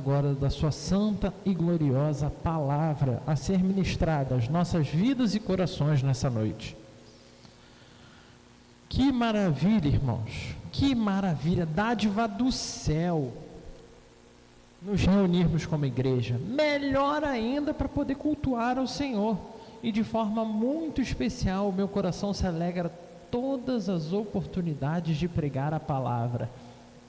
agora da sua santa e gloriosa palavra a ser ministrada às nossas vidas e corações nessa noite. Que maravilha, irmãos, que maravilha, dádiva do céu, nos reunirmos como igreja, melhor ainda para poder cultuar ao Senhor, e de forma muito especial, o meu coração se alegra todas as oportunidades de pregar a palavra.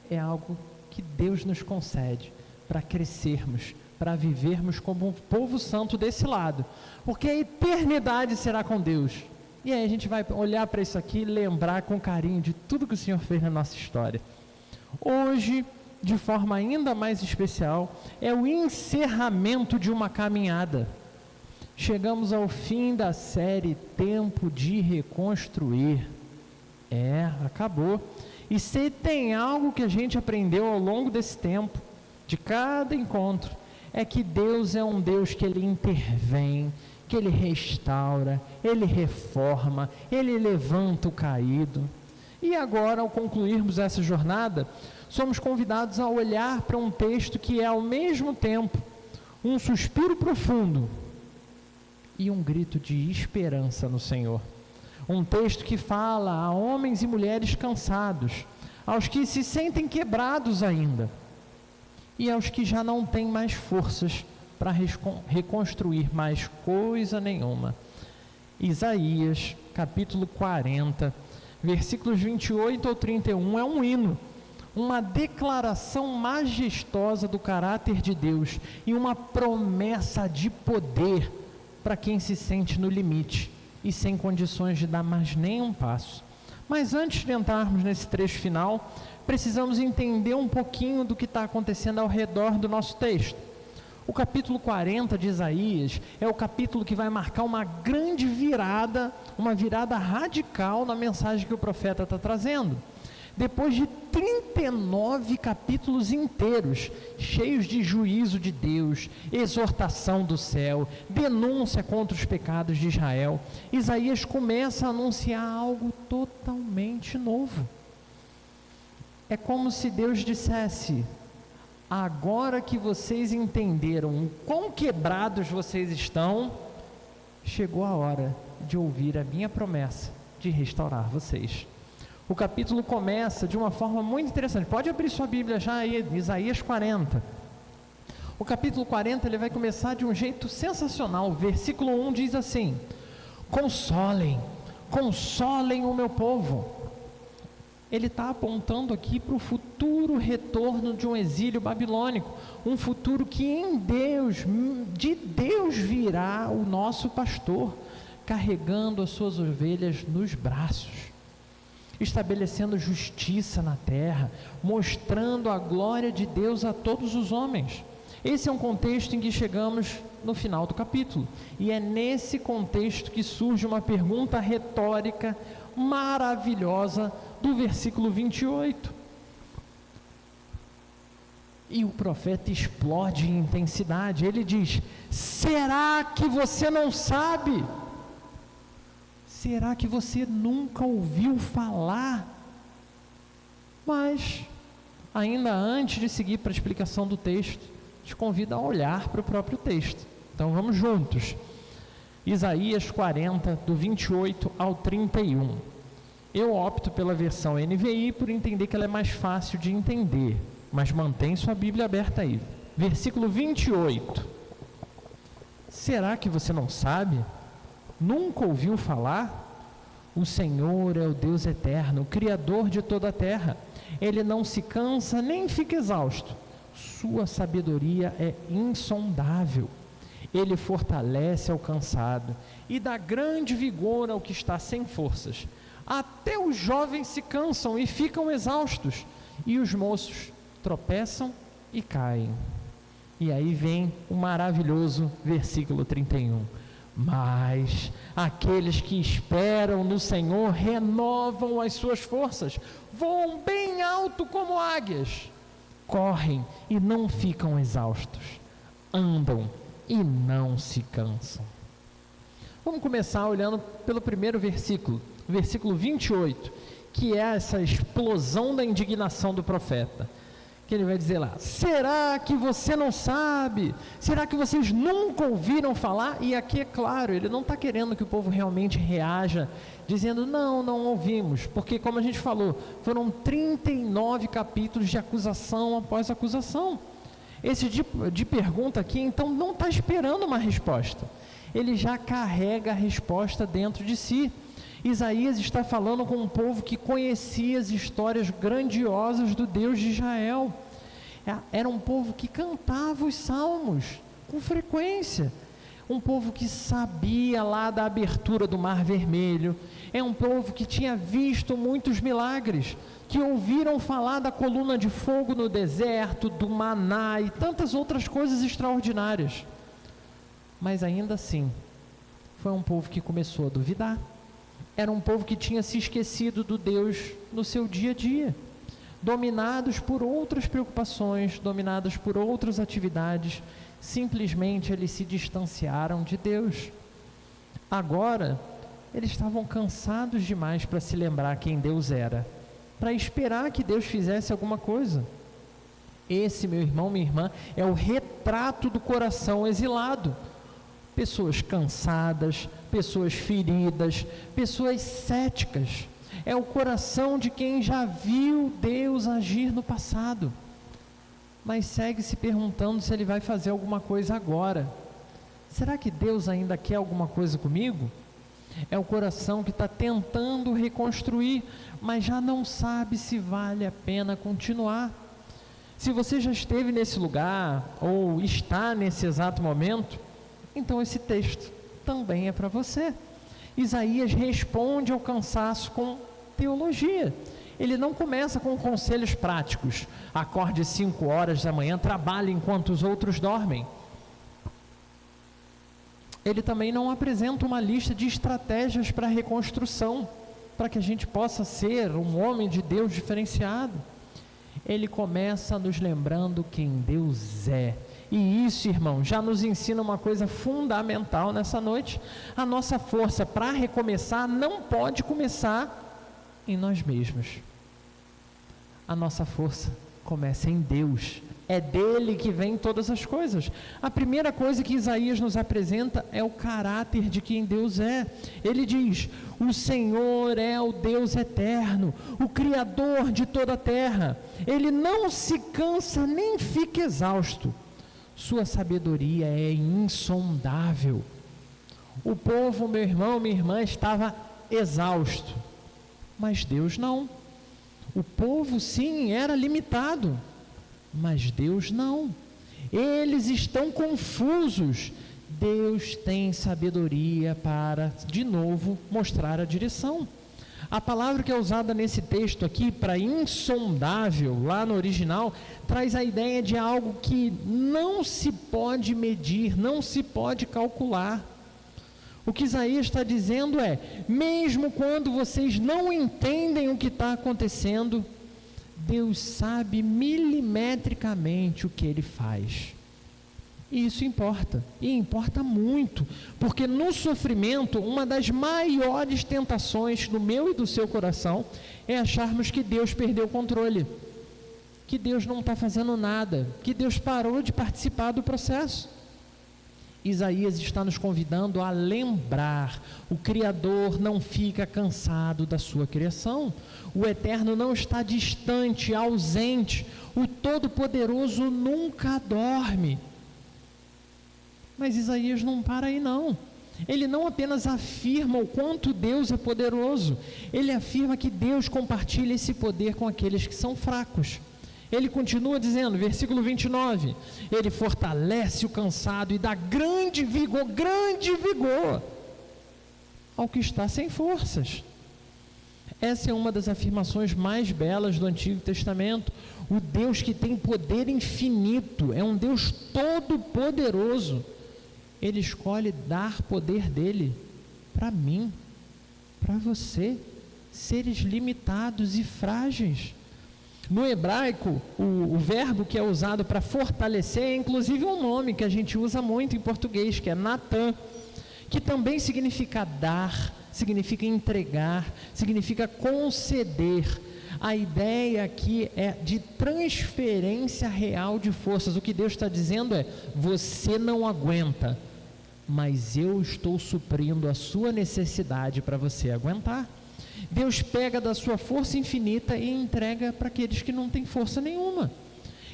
É algo que Deus nos concede para crescermos, para vivermos como um povo santo desse lado, porque a eternidade será com Deus. E aí a gente vai olhar para isso aqui e lembrar com carinho de tudo que o Senhor fez na nossa história. Hoje, de forma ainda mais especial, é o encerramento de uma caminhada. Chegamos ao fim da série Tempo de Reconstruir. Acabou. E se tem algo que a gente aprendeu ao longo desse tempo, de cada encontro, é que Deus é um Deus que Ele intervém, que Ele restaura, Ele reforma, Ele levanta o caído. E agora, ao concluirmos essa jornada, somos convidados a olhar para um texto que é ao mesmo tempo um suspiro profundo e um grito de esperança no Senhor. Um texto que fala a homens e mulheres cansados, aos que se sentem quebrados ainda, e aos que já não têm mais forças para reconstruir mais coisa nenhuma. Isaías, capítulo 40, versículos 28 ao 31, é um hino, uma declaração majestosa do caráter de Deus e uma promessa de poder para quem se sente no limite e sem condições de dar mais nenhum passo. Mas antes de entrarmos nesse trecho final, precisamos entender um pouquinho do que está acontecendo ao redor do nosso texto. O capítulo 40 de Isaías é o capítulo que vai marcar uma grande virada, uma virada radical na mensagem que o profeta está trazendo. Depois de 39 capítulos inteiros, cheios de juízo de Deus, exortação do céu, denúncia contra os pecados de Israel, Isaías começa a anunciar algo totalmente novo. É como se Deus dissesse: agora que vocês entenderam o quão quebrados vocês estão, chegou a hora de ouvir a minha promessa de restaurar vocês. O capítulo começa de uma forma muito interessante. Pode abrir sua Bíblia já aí, Isaías 40. O capítulo 40 ele vai começar de um jeito sensacional. O versículo 1 diz assim: consolem, consolem o meu povo. Ele está apontando aqui para o futuro retorno de um exílio babilônico, um futuro que em Deus, de Deus virá o nosso pastor, carregando as suas ovelhas nos braços, estabelecendo justiça na terra, mostrando a glória de Deus a todos os homens. Esse é um contexto em que chegamos no final do capítulo, e é nesse contexto que surge uma pergunta retórica maravilhosa do versículo 28. E o profeta explode em intensidade. Ele diz: será que você não sabe? Será que você nunca ouviu falar? Mas, ainda antes de seguir para a explicação do texto, te convido a olhar para o próprio texto. Então vamos juntos. Isaías 40, do 28 ao 31. Eu opto pela versão NVI por entender que ela é mais fácil de entender, mas mantém sua Bíblia aberta aí. Versículo 28. Será que você não sabe? Nunca ouviu falar? O Senhor é o Deus eterno, o Criador de toda a terra. Ele não se cansa nem fica exausto. Sua sabedoria é insondável. Ele fortalece ao cansado e dá grande vigor ao que está sem forças. Até os jovens se cansam e ficam exaustos, e os moços tropeçam e caem. E aí vem o maravilhoso versículo 31. Mas aqueles que esperam no Senhor renovam as suas forças, voam bem alto como águias, correm e não ficam exaustos, andam e não se cansam. Vamos começar olhando pelo primeiro versículo, versículo 28, que é essa explosão da indignação do profeta. que ele vai dizer lá: será que você não sabe? Será que vocês nunca ouviram falar? E aqui é claro, ele não está querendo que o povo realmente reaja, dizendo não ouvimos, porque como a gente falou, foram 39 capítulos de acusação após acusação. Esse tipo de pergunta aqui, então, não está esperando uma resposta, ele já carrega a resposta dentro de si. Isaías está falando com um povo que conhecia as histórias grandiosas do Deus de Israel. Era um povo que cantava os salmos com frequência, um povo que sabia lá da abertura do Mar Vermelho, é um povo que tinha visto muitos milagres, que ouviram falar da coluna de fogo no deserto, do maná e tantas outras coisas extraordinárias. Mas ainda assim, foi um povo que começou a duvidar. Era um povo que tinha se esquecido do Deus no seu dia a dia, dominados por outras preocupações, dominados por outras atividades, simplesmente eles se distanciaram de Deus. Agora, eles estavam cansados demais para se lembrar quem Deus era, para esperar que Deus fizesse alguma coisa. Esse, meu irmão, minha irmã, é o retrato do coração exilado. Pessoas cansadas, pessoas feridas, pessoas céticas. É o coração de quem já viu Deus agir no passado, mas segue se perguntando se Ele vai fazer alguma coisa agora. Será que Deus ainda quer alguma coisa comigo? É o coração que está tentando reconstruir, mas já não sabe se vale a pena continuar. Se você já esteve nesse lugar, ou está nesse exato momento, então esse texto também é para você. Isaías responde ao cansaço com teologia. Ele não começa com conselhos práticos: acorde 5 horas da manhã, trabalhe enquanto os outros dormem. Ele também não apresenta uma lista de estratégias para a reconstrução, para que a gente possa ser um homem de Deus diferenciado. Ele começa nos lembrando quem Deus é. E isso, irmão, já nos ensina uma coisa fundamental nessa noite: a nossa força para recomeçar não pode começar em nós mesmos. A nossa força começa em Deus, é dele que vem todas as coisas. A primeira coisa que Isaías nos apresenta é o caráter de quem Deus é. Ele diz: o Senhor é o Deus eterno, o Criador de toda a terra. Ele não se cansa nem fica exausto. Sua sabedoria é insondável. O povo, meu irmão, minha irmã, estava exausto, mas Deus não. O povo sim era limitado, mas Deus não. Eles estão confusos. Deus tem sabedoria para, de novo, mostrar a direção. A palavra que é usada nesse texto aqui, para insondável, lá no original, traz a ideia de algo que não se pode medir, não se pode calcular. O que Isaías está dizendo é: mesmo quando vocês não entendem o que está acontecendo, Deus sabe milimetricamente o que Ele faz. E isso importa, e importa muito, porque no sofrimento, uma das maiores tentações do meu e do seu coração é acharmos que Deus perdeu o controle, que Deus não está fazendo nada, que Deus parou de participar do processo. Isaías está nos convidando a lembrar: o Criador não fica cansado da sua criação, o Eterno não está distante, ausente, o Todo-Poderoso nunca dorme. Mas Isaías não para aí não. Ele não apenas afirma o quanto Deus é poderoso, ele afirma que Deus compartilha esse poder com aqueles que são fracos. Ele continua dizendo, versículo 29, ele fortalece o cansado e dá grande vigor ao que está sem forças. Essa é uma das afirmações mais belas do Antigo Testamento. O Deus que tem poder infinito, é um Deus todo-poderoso. Ele escolhe dar poder dele para mim, para você, seres limitados e frágeis. No hebraico, o verbo que é usado para fortalecer é inclusive um nome que a gente usa muito em português, que é Natan, que também significa dar, significa entregar, significa conceder. A ideia aqui é de transferência real de forças. O que Deus está dizendo é: você não aguenta, mas eu estou suprindo a sua necessidade para você aguentar. Deus pega da sua força infinita e entrega para aqueles que não têm força nenhuma.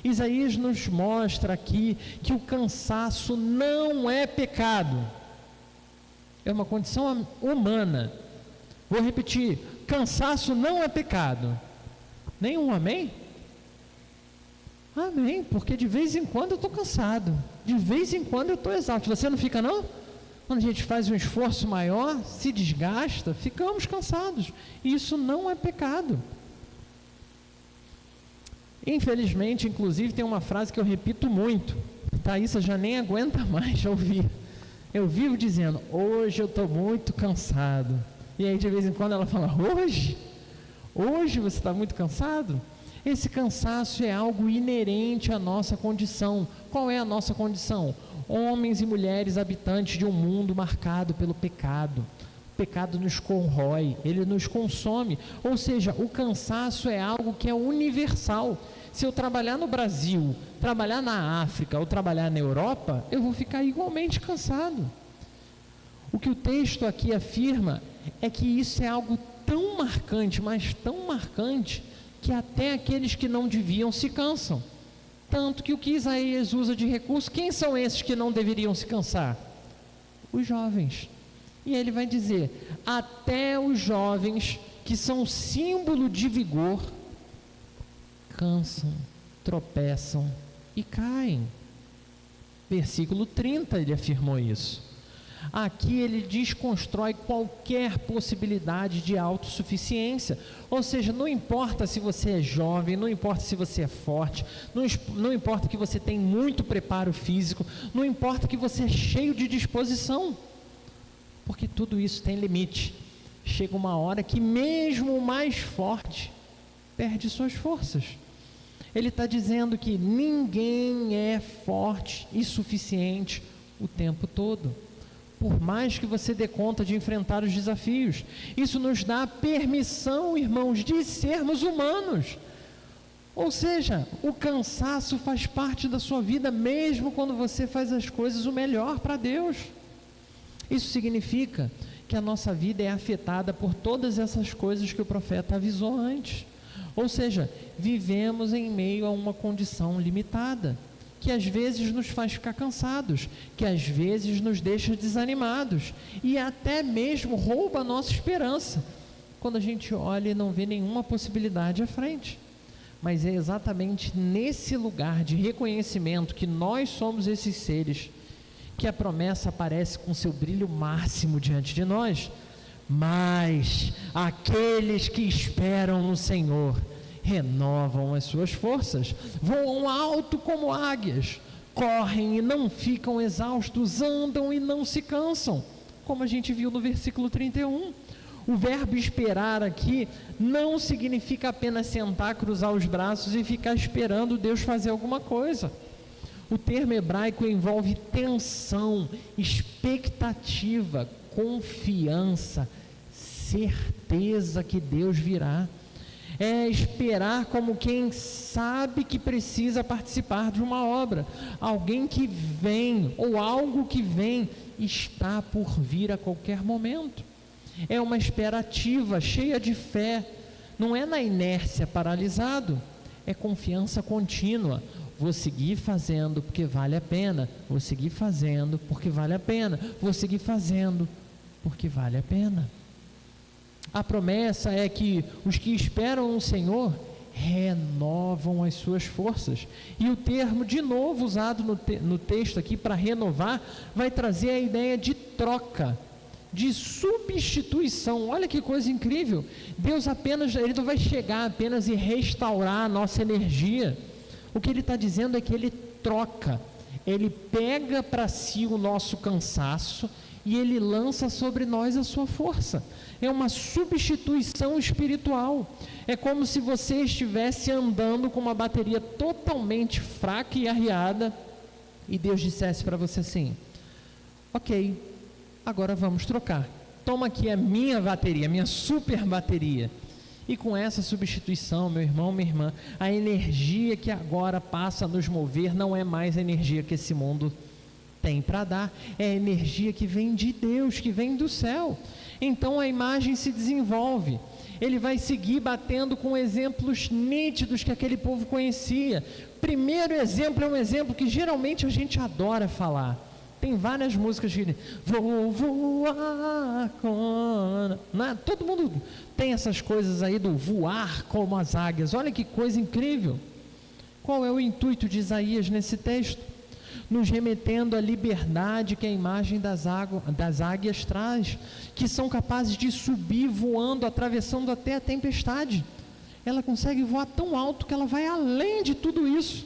Isaías nos mostra aqui que o cansaço não é pecado, é uma condição humana. Vou repetir: cansaço não é pecado. Nenhum amém? Amém, porque de vez em quando eu estou cansado, de vez em quando eu estou exausto. Você não fica não? Quando a gente faz um esforço maior, se desgasta, ficamos cansados. Isso não é pecado. Infelizmente, inclusive, tem uma frase que eu repito muito. Thaísa já nem aguenta mais ouvir. Eu vivo dizendo: hoje eu estou muito cansado. E aí de vez em quando ela fala: hoje? Hoje você está muito cansado? Esse cansaço é algo inerente à nossa condição. Qual é a nossa condição? Homens e mulheres habitantes de um mundo marcado pelo pecado. O pecado nos corrói, ele nos consome. Ou seja, o cansaço é algo que é universal. Se eu trabalhar no Brasil, trabalhar na África ou trabalhar na Europa, eu vou ficar igualmente cansado. O que o texto aqui afirma é que isso é algo tão marcante, mas tão marcante, que até aqueles que não deviam se cansam. Tanto que o que Isaías usa de recurso, quem são esses que não deveriam se cansar? Os jovens. E ele vai dizer: até os jovens, que são símbolo de vigor, cansam, tropeçam e caem. Versículo 30 ele afirmou isso. Aqui ele desconstrói qualquer possibilidade de autossuficiência. Ou seja, não importa se você é jovem, não importa se você é forte, não importa que você tem muito preparo físico, não importa que você é cheio de disposição, porque tudo isso tem limite. Chega uma hora que mesmo o mais forte perde suas forças. Ele está dizendo que ninguém é forte e suficiente o tempo todo, por mais que você dê conta de enfrentar os desafios. Isso nos dá permissão, irmãos, de sermos humanos. Ou seja, o cansaço faz parte da sua vida, mesmo quando você faz as coisas o melhor para Deus. Isso significa que a nossa vida é afetada por todas essas coisas que o profeta avisou antes. Ou seja, vivemos em meio a uma condição limitada, que às vezes nos faz ficar cansados, que às vezes nos deixa desanimados e até mesmo rouba a nossa esperança, quando a gente olha e não vê nenhuma possibilidade à frente. Mas é exatamente nesse lugar de reconhecimento que nós somos esses seres, que a promessa aparece com seu brilho máximo diante de nós. Mas aqueles que esperam no Senhor renovam as suas forças, voam alto como águias, correm e não ficam exaustos, andam e não se cansam, como a gente viu no versículo 31. O verbo esperar aqui não significa apenas sentar, cruzar os braços e ficar esperando Deus fazer alguma coisa. O termo hebraico envolve tensão, expectativa, confiança, certeza que Deus virá. É esperar como quem sabe que precisa participar de uma obra. Alguém que vem, ou algo que vem, está por vir a qualquer momento. É uma espera ativa, cheia de fé. Não é na inércia, paralisado. É confiança contínua. Vou seguir fazendo porque vale a pena. Vou seguir fazendo porque vale a pena. Vou seguir fazendo porque vale a pena. A promessa é que os que esperam no Senhor renovam as suas forças. E o termo, de novo usado no texto aqui para renovar, vai trazer a ideia de troca, de substituição. Olha que coisa incrível. Deus ele não vai chegar apenas e restaurar a nossa energia. O que ele está dizendo é que ele troca. Ele pega para si o nosso cansaço e ele lança sobre nós a sua força. É uma substituição espiritual. É como se você estivesse andando com uma bateria totalmente fraca e arriada e Deus dissesse para você assim: ok, agora vamos trocar. Toma aqui a minha bateria, a minha super bateria. E com essa substituição, meu irmão, minha irmã, a energia que agora passa a nos mover não é mais a energia que esse mundo tem para dar, é a energia que vem de Deus, que vem do céu. Então a imagem se desenvolve. Ele vai seguir batendo com exemplos nítidos que aquele povo conhecia. Primeiro exemplo é um exemplo que geralmente a gente adora falar. Tem várias músicas que vou voar com... Todo mundo tem essas coisas aí do voar como as águias. Olha que coisa incrível. Qual é o intuito de Isaías nesse texto? Nos remetendo à liberdade que a imagem das águias traz, que são capazes de subir voando, atravessando até a tempestade. Ela consegue voar tão alto que ela vai além de tudo isso,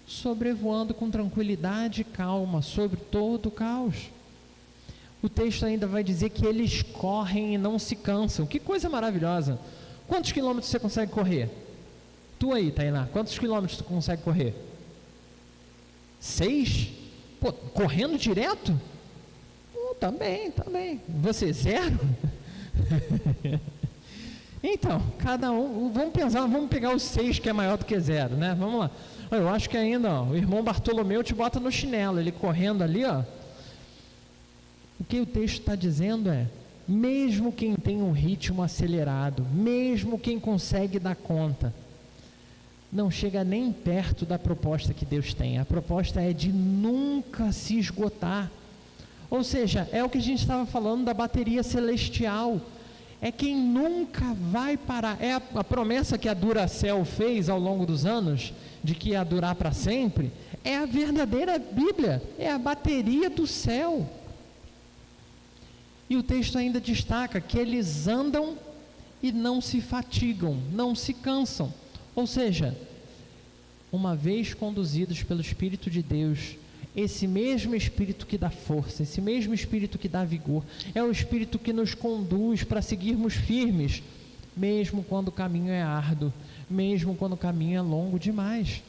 sobrevoando com tranquilidade e calma sobre todo o caos. O texto ainda vai dizer que eles correm e não se cansam. Que coisa maravilhosa! Quantos quilômetros você consegue correr? Tu aí, Tainá, quantos quilômetros tu consegue correr? 6? Pô, correndo direto? Tá bem. Você, 0? Então, cada um, vamos pegar o 6 que é maior do que 0, né? Vamos lá. Eu acho que ainda, o irmão Bartolomeu te bota no chinelo, ele correndo ali, ó. O que o texto está dizendo é, mesmo quem tem um ritmo acelerado, mesmo quem consegue dar conta, não chega nem perto da proposta que Deus tem. A proposta é de nunca se esgotar. Ou seja, é o que a gente estava falando da bateria celestial. É quem nunca vai parar. É a promessa que a Duracell fez ao longo dos anos, de que ia durar para sempre. É a verdadeira Bíblia. É a bateria do céu. E o texto ainda destaca que eles andam e não se fatigam, não se cansam. Ou seja, uma vez conduzidos pelo Espírito de Deus, esse mesmo Espírito que dá força, esse mesmo Espírito que dá vigor, é o Espírito que nos conduz para seguirmos firmes, mesmo quando o caminho é árduo, mesmo quando o caminho é longo demais.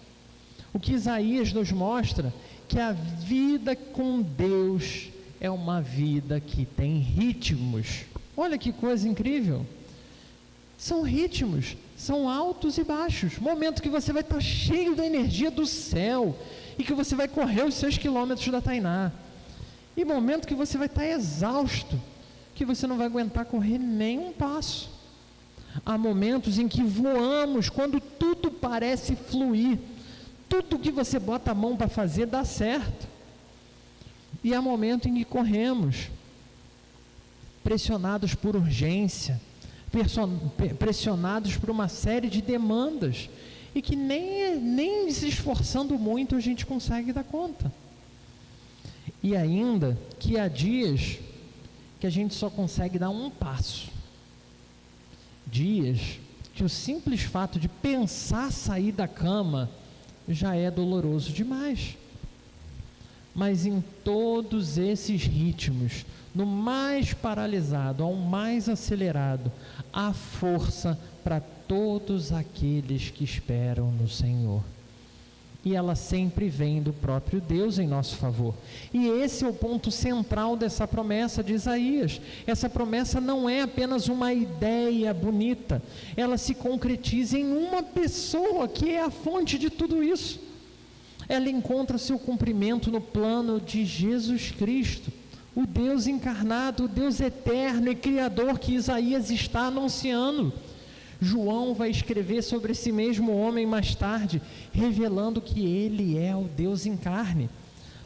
O que Isaías nos mostra, que a vida com Deus é uma vida que tem ritmos. Olha que coisa incrível! São ritmos, são altos e baixos. Momento que você vai estar cheio da energia do céu e que você vai correr os 6 quilômetros da Tainá. E momento que você vai estar exausto, que você não vai aguentar correr nem um passo. Há momentos em que voamos, quando tudo parece fluir, tudo que você bota a mão para fazer dá certo. E há momentos em que corremos, pressionados por urgência, pressionados por uma série de demandas, e que nem se esforçando muito a gente consegue dar conta. E ainda que há dias que a gente só consegue dar um passo, dias que o simples fato de pensar sair da cama já é doloroso demais. Mas em todos esses ritmos, no mais paralisado ao mais acelerado, há força para todos aqueles que esperam no Senhor. E ela sempre vem do próprio Deus em nosso favor. E esse é o ponto central dessa promessa de Isaías. Essa promessa não é apenas uma ideia bonita, ela se concretiza em uma pessoa que é a fonte de tudo isso. Ela encontra seu cumprimento no plano de Jesus Cristo, o Deus encarnado, o Deus eterno e criador que Isaías está anunciando. João vai escrever sobre esse mesmo homem mais tarde, revelando que ele é o Deus em carne.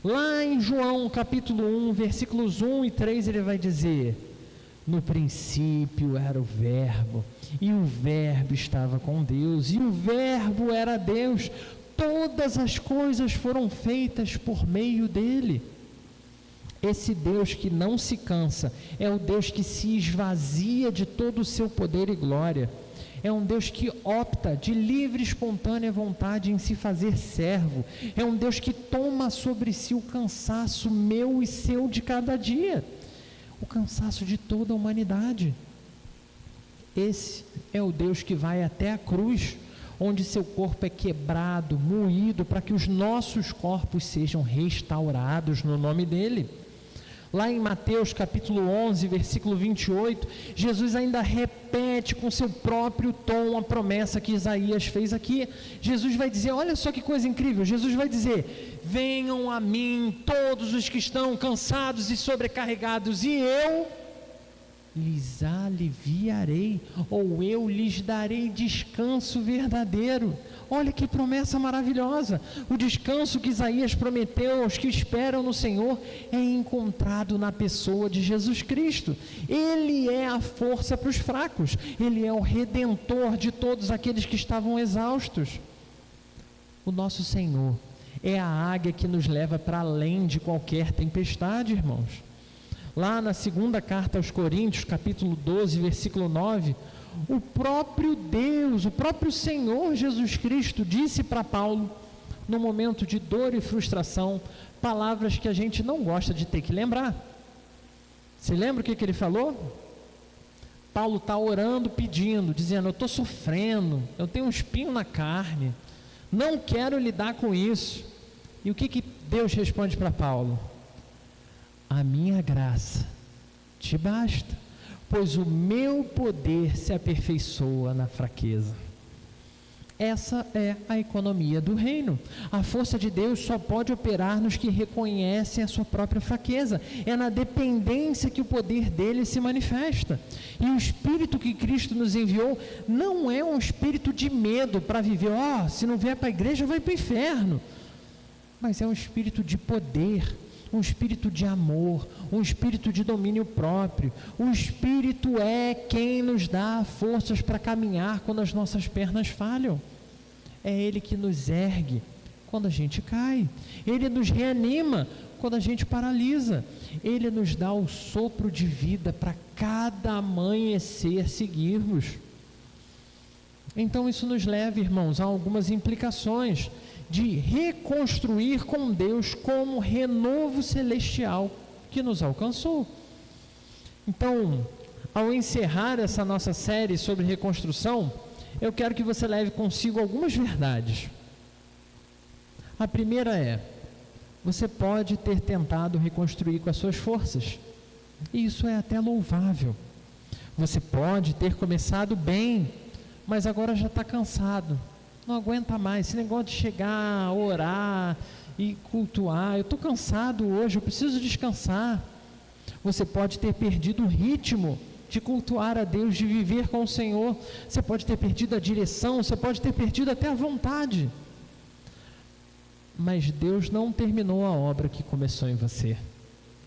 Lá em João capítulo 1, versículos 1 e 3, ele vai dizer: no princípio era o Verbo, e o Verbo estava com Deus, e o Verbo era Deus. Todas as coisas foram feitas por meio dele. Esse Deus que não se cansa, é o Deus que se esvazia de todo o seu poder e glória. É um Deus que opta de livre e espontânea vontade em se fazer servo. É um Deus que toma sobre si o cansaço meu e seu de cada dia, o cansaço de toda a humanidade. Esse é o Deus que vai até a cruz, onde seu corpo é quebrado, moído, para que os nossos corpos sejam restaurados no nome dele. Lá em Mateus capítulo 11, versículo 28, Jesus ainda repete com seu próprio tom a promessa que Isaías fez aqui. Jesus vai dizer, olha só que coisa incrível, Jesus vai dizer: venham a mim todos os que estão cansados e sobrecarregados, e eu lhes aliviarei, ou eu lhes darei descanso verdadeiro. Olha que promessa maravilhosa. O descanso que Isaías prometeu aos que esperam no Senhor é encontrado na pessoa de Jesus Cristo. Ele é a força para os fracos, Ele é o redentor de todos aqueles que estavam exaustos. O nosso Senhor é a águia que nos leva para além de qualquer tempestade, irmãos. Lá na segunda carta aos Coríntios, capítulo 12, versículo 9, o próprio Deus, o próprio Senhor Jesus Cristo disse para Paulo, no momento de dor e frustração, palavras que a gente não gosta de ter que lembrar. Você lembra o que ele falou? Paulo está orando, pedindo, dizendo: eu estou sofrendo, eu tenho um espinho na carne, não quero lidar com isso. E o que Deus responde para Paulo? A minha graça te basta, pois o meu poder se aperfeiçoa na fraqueza. Essa é a economia do reino. A força de Deus só pode operar nos que reconhecem a sua própria fraqueza. É na dependência que o poder dele se manifesta. E o Espírito que Cristo nos enviou não é um espírito de medo para viver, se não vier para a igreja vai para o inferno. Mas é um espírito de poder, um espírito de amor, um espírito de domínio próprio. O Espírito é quem nos dá forças para caminhar quando as nossas pernas falham. É Ele que nos ergue quando a gente cai. Ele nos reanima quando a gente paralisa. Ele nos dá o sopro de vida para cada amanhecer seguirmos. Então isso nos leva, irmãos, a algumas implicações de reconstruir com Deus como renovo celestial que nos alcançou. Então, ao encerrar essa nossa série sobre reconstrução, eu quero que você leve consigo algumas verdades. A primeira é: você pode ter tentado reconstruir com as suas forças, e isso é até louvável. Você pode ter começado bem, mas agora já está cansado, não aguenta mais, esse negócio de chegar, orar e cultuar, eu estou cansado hoje, eu preciso descansar. Você pode ter perdido o ritmo de cultuar a Deus, de viver com o Senhor. Você pode ter perdido a direção, você pode ter perdido até a vontade. Mas Deus não terminou a obra que começou em você,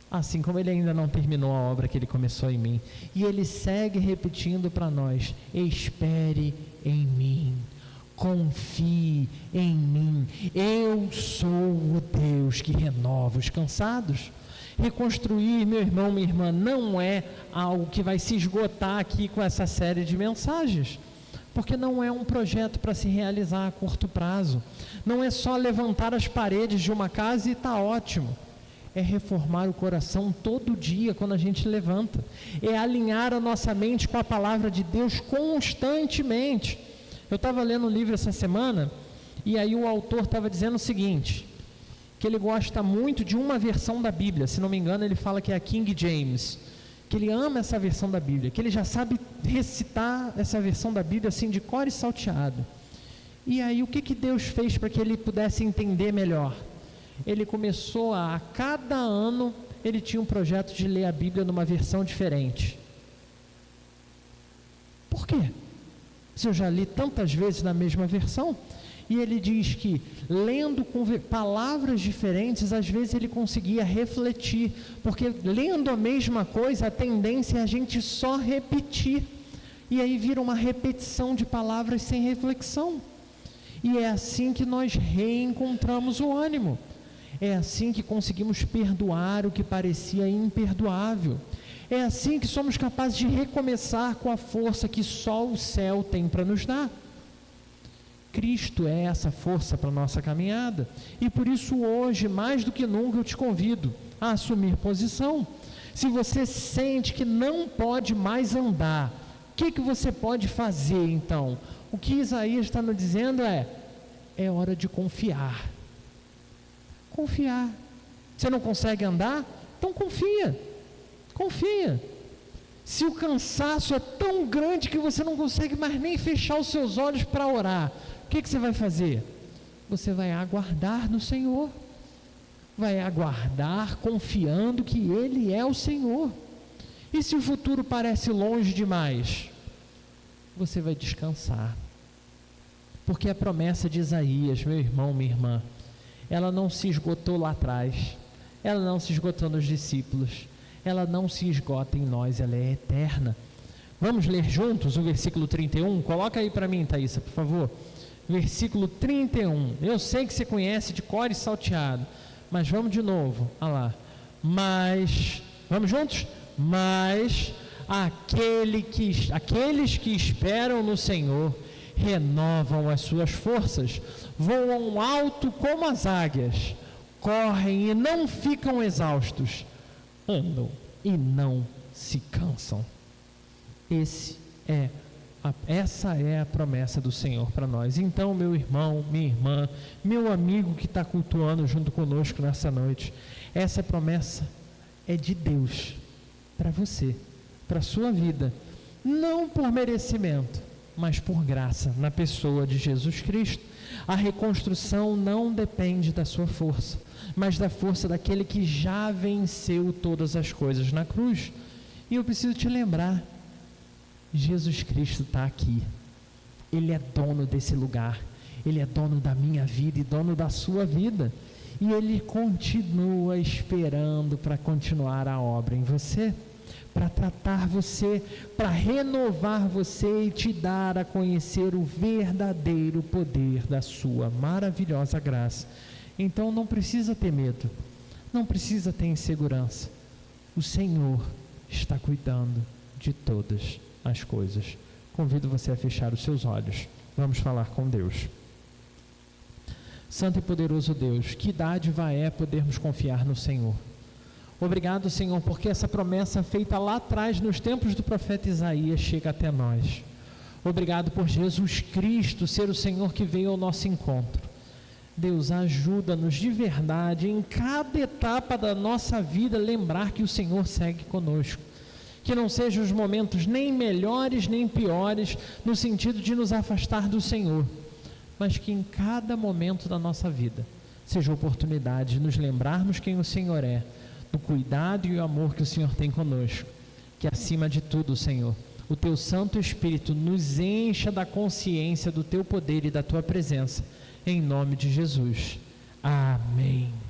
assim como Ele ainda não terminou a obra que Ele começou em mim. E Ele segue repetindo para nós: espere em mim, confie em mim, eu sou o Deus que renova os cansados. Reconstruir, meu irmão, minha irmã, não é algo que vai se esgotar aqui com essa série de mensagens, porque não é um projeto para se realizar a curto prazo. Não é só levantar as paredes de uma casa e está ótimo. É reformar o coração todo dia quando a gente levanta. É alinhar a nossa mente com a palavra de Deus constantemente. Eu estava lendo um livro essa semana, e aí o autor estava dizendo o seguinte, que ele gosta muito de uma versão da Bíblia, se não me engano ele fala que é a King James, que ele ama essa versão da Bíblia, que ele já sabe recitar essa versão da Bíblia assim de cor e salteado. E aí o que Deus fez para que ele pudesse entender melhor? Ele começou a cada ano, ele tinha um projeto de ler a Bíblia numa versão diferente. Por quê? Se eu já li tantas vezes na mesma versão. E ele diz que, lendo com palavras diferentes, às vezes ele conseguia refletir, porque lendo a mesma coisa, a tendência é a gente só repetir, e aí vira uma repetição de palavras sem reflexão. E é assim que nós reencontramos o ânimo, é assim que conseguimos perdoar o que parecia imperdoável, é assim que somos capazes de recomeçar com a força que só o céu tem para nos dar. Cristo é essa força para a nossa caminhada, e por isso hoje, mais do que nunca, eu te convido a assumir posição. Se você sente que não pode mais andar, o que você pode fazer então? O que Isaías está nos dizendo é hora de confiar. Confiar. Você não consegue andar? Então confia. Se o cansaço é tão grande que você não consegue mais nem fechar os seus olhos para orar, o que você vai fazer? Você vai aguardar no Senhor, vai aguardar confiando que Ele é o Senhor. E se o futuro parece longe demais, você vai descansar, porque a promessa de Isaías, meu irmão, minha irmã, ela não se esgotou lá atrás, ela não se esgotou nos discípulos, ela não se esgota em nós, ela é eterna. Vamos ler juntos o versículo 31? Coloca aí para mim, Thaísa, por favor. Versículo 31. Eu sei que você conhece de cor e salteado, mas vamos de novo. Olha lá. Mas, vamos juntos? Mas aqueles que esperam no Senhor renovam as suas forças, voam alto como as águias, correm e não ficam exaustos, andam e não se cansam. Essa é a promessa do Senhor para nós. Então, meu irmão, minha irmã, meu amigo que está cultuando junto conosco nessa noite, essa promessa é de Deus para você, para a sua vida, não por merecimento, mas por graça, na pessoa de Jesus Cristo. A reconstrução não depende da sua força, mas da força daquele que já venceu todas as coisas na cruz. E eu preciso te lembrar, Jesus Cristo está aqui, Ele é dono desse lugar, Ele é dono da minha vida e dono da sua vida, e Ele continua esperando para continuar a obra em você, para tratar você, para renovar você e te dar a conhecer o verdadeiro poder da sua maravilhosa graça. Então não precisa ter medo, não precisa ter insegurança, o Senhor está cuidando de todas as coisas. Convido você a fechar os seus olhos, vamos falar com Deus. Santo e poderoso Deus, que dádiva é podermos confiar no Senhor. Obrigado, Senhor, porque essa promessa feita lá atrás, nos tempos do profeta Isaías, chega até nós. Obrigado por Jesus Cristo ser o Senhor que veio ao nosso encontro. Deus, ajuda-nos de verdade, em cada etapa da nossa vida, lembrar que o Senhor segue conosco. Que não sejam os momentos nem melhores nem piores, no sentido de nos afastar do Senhor, mas que em cada momento da nossa vida, seja a oportunidade de nos lembrarmos quem o Senhor é, do cuidado e o amor que o Senhor tem conosco. Que acima de tudo, Senhor, o Teu Santo Espírito nos encha da consciência do Teu poder e da Tua presença, em nome de Jesus. Amém.